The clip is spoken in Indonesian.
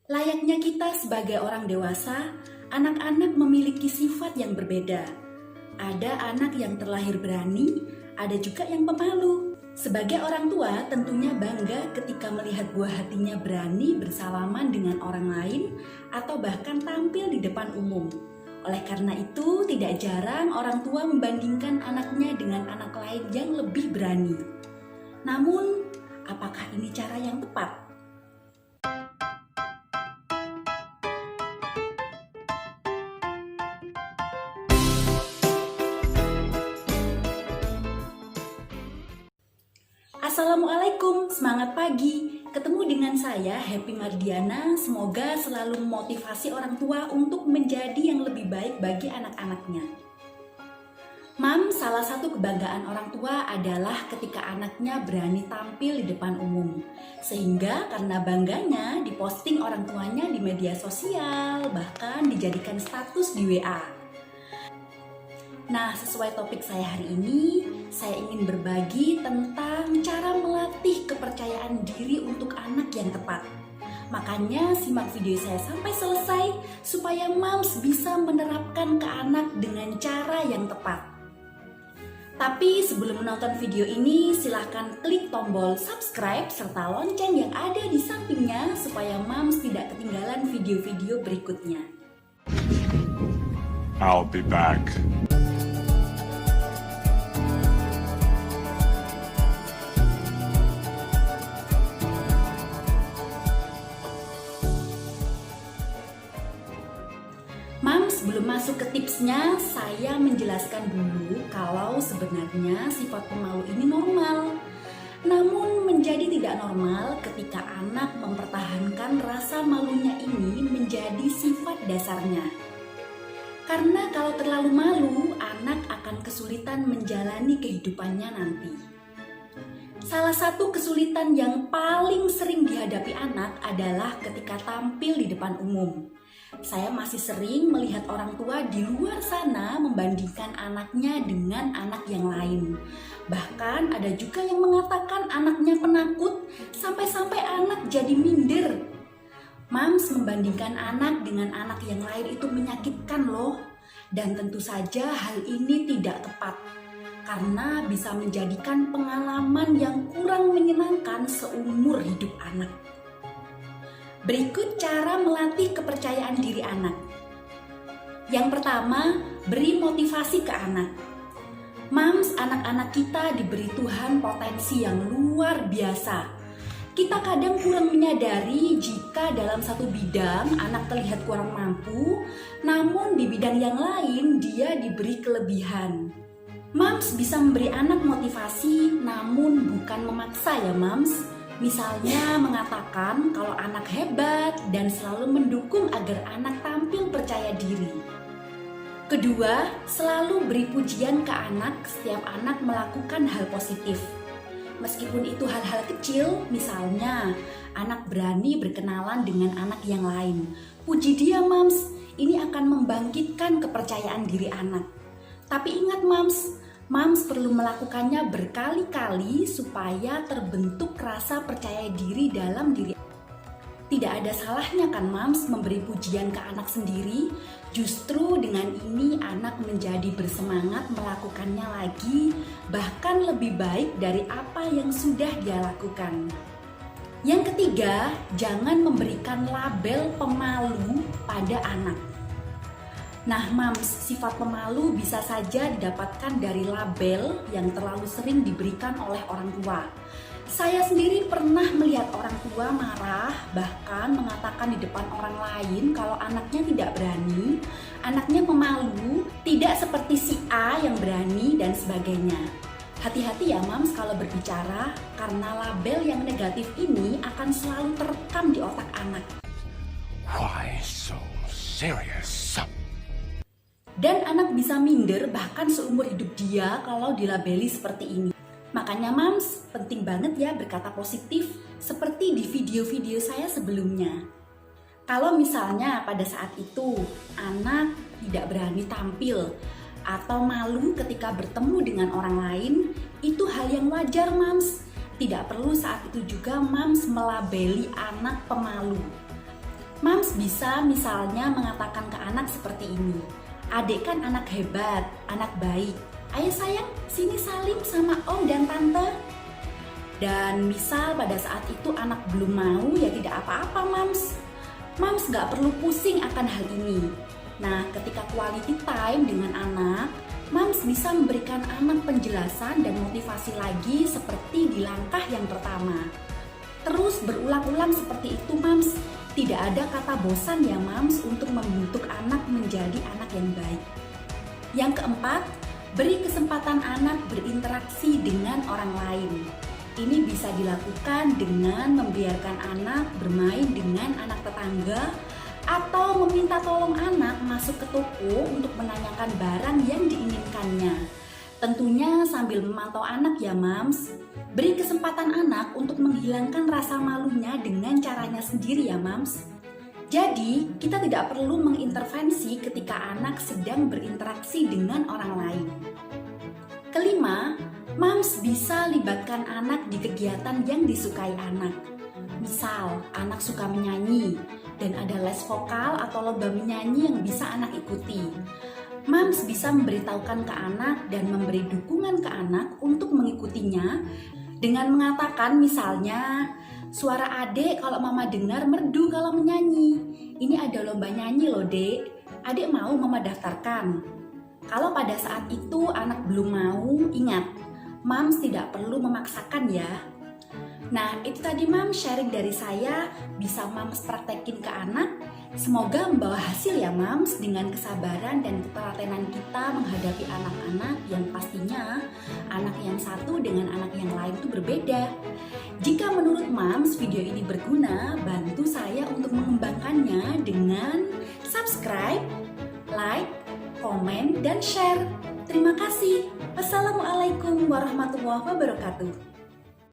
Layaknya kita sebagai orang dewasa, anak-anak memiliki sifat yang berbeda. Ada anak yang terlahir berani, ada juga yang pemalu. Sebagai orang tua, tentunya bangga ketika melihat buah hatinya berani bersalaman dengan orang lain atau bahkan tampil di depan umum. Oleh karena itu, tidak jarang orang tua membandingkan anaknya dengan anak lain yang lebih berani. Namun, apakah ini cara yang tepat? Assalamualaikum, semangat pagi. Ketemu dengan saya, Happy Mardiana. Semoga selalu memotivasi orang tua untuk menjadi yang lebih baik bagi anak-anaknya. Mam, salah satu kebanggaan orang tua adalah ketika anaknya berani tampil di depan umum. Sehingga karena bangganya diposting orang tuanya di media sosial, bahkan dijadikan status di WA. Nah, sesuai topik saya hari ini, saya ingin berbagi tentang cara melatih kepercayaan diri untuk anak yang tepat. Makanya simak video saya sampai selesai supaya moms bisa menerapkan ke anak dengan cara yang tepat. Tapi sebelum menonton video ini, silahkan klik tombol subscribe serta lonceng yang ada di sampingnya supaya moms tidak ketinggalan video-video berikutnya. I'll be back. Mams, sebelum masuk ke tipsnya, saya menjelaskan dulu kalau sebenarnya sifat pemalu ini normal. Namun menjadi tidak normal ketika anak mempertahankan rasa malunya ini menjadi sifat dasarnya. Karena kalau terlalu malu, anak akan kesulitan menjalani kehidupannya nanti. Salah satu kesulitan yang paling sering dihadapi anak adalah ketika tampil di depan umum. Saya masih sering melihat orang tua di luar sana membandingkan anaknya dengan anak yang lain. Bahkan ada juga yang mengatakan anaknya penakut sampai-sampai anak jadi minder. Mams, membandingkan anak dengan anak yang lain itu menyakitkan loh. Dan tentu saja hal ini tidak tepat. Karena bisa menjadikan pengalaman yang kurang menyenangkan seumur hidup anak. Berikut cara melatih kepercayaan diri anak. Yang pertama, beri motivasi ke anak. Mams, anak-anak kita diberi Tuhan potensi yang luar biasa. Kita kadang kurang menyadari jika dalam satu bidang anak terlihat kurang mampu, namun di bidang yang lain dia diberi kelebihan. Mams bisa memberi anak motivasi, namun bukan memaksa ya Mams. Misalnya mengatakan kalau anak hebat dan selalu mendukung agar anak tampil percaya diri. Kedua, selalu beri pujian ke anak setiap anak melakukan hal positif. Meskipun itu hal-hal kecil, misalnya anak berani berkenalan dengan anak yang lain. Puji dia Mams, ini akan membangkitkan kepercayaan diri anak. Tapi ingat Mams perlu melakukannya berkali-kali supaya terbentuk rasa percaya diri dalam diri. Tidak ada salahnya kan Mams memberi pujian ke anak sendiri. Justru dengan ini anak menjadi bersemangat melakukannya lagi, bahkan lebih baik dari apa yang sudah dia lakukan. Yang ketiga, jangan memberikan label pemalu pada anak. Nah Mams, sifat pemalu bisa saja didapatkan dari label yang terlalu sering diberikan oleh orang tua. Saya sendiri pernah melihat orang tua marah, bahkan mengatakan di depan orang lain kalau anaknya tidak berani, anaknya pemalu, tidak seperti si A yang berani dan sebagainya. Hati-hati ya Mams kalau berbicara, karena label yang negatif ini akan selalu terekam di otak anak. Why so serious? Dan anak bisa minder bahkan seumur hidup dia kalau dilabeli seperti ini. Makanya Mams, penting banget ya berkata positif seperti di video-video saya sebelumnya. Kalau misalnya pada saat itu anak tidak berani tampil atau malu ketika bertemu dengan orang lain, itu hal yang wajar Mams. Tidak perlu saat itu juga Mams melabeli anak pemalu. Mams bisa misalnya mengatakan ke anak seperti ini. Adik kan anak hebat, anak baik. Ayo sayang, sini salim sama om dan tante. Dan misal pada saat itu anak belum mau, ya tidak apa-apa Mams. Mams gak perlu pusing akan hal ini. Nah, ketika quality time dengan anak, Mams bisa memberikan anak penjelasan dan motivasi lagi seperti di langkah yang pertama. Terus berulang-ulang seperti itu Mams. Tidak ada kata bosan ya Mams untuk membentuk anak menjadi anak yang baik. Yang keempat, beri kesempatan anak berinteraksi dengan orang lain. Ini bisa dilakukan dengan membiarkan anak bermain dengan anak tetangga atau meminta tolong anak masuk ke toko untuk menanyakan barang yang diinginkannya. Tentunya sambil memantau anak ya Mams. Beri kesempatan anak untuk menghilangkan rasa malunya dengan caranya sendiri ya Mams. Jadi, kita tidak perlu mengintervensi ketika anak sedang berinteraksi dengan orang lain. Kelima, Mams bisa libatkan anak di kegiatan yang disukai anak. Misal, anak suka menyanyi dan ada les vokal atau lomba menyanyi yang bisa anak ikuti. Mams bisa memberitahukan ke anak dan memberi dukungan ke anak untuk mengikutinya dengan mengatakan misalnya, suara adek kalau mama dengar merdu kalau menyanyi. Ini ada lomba nyanyi loh dek, adek mau mama daftarkan. Kalau pada saat itu anak belum mau, ingat, Mams tidak perlu memaksakan ya. Nah, itu tadi Mams sharing dari saya, bisa Mams praktekin ke anak. Semoga membawa hasil ya Mams dengan kesabaran dan ketelatenan kita menghadapi anak-anak yang pastinya anak yang satu dengan anak yang lain itu berbeda. Jika menurut Mams video ini berguna, bantu saya untuk mengembangkannya dengan subscribe, like, komen, dan share. Terima kasih. Wassalamualaikum warahmatullahi wabarakatuh.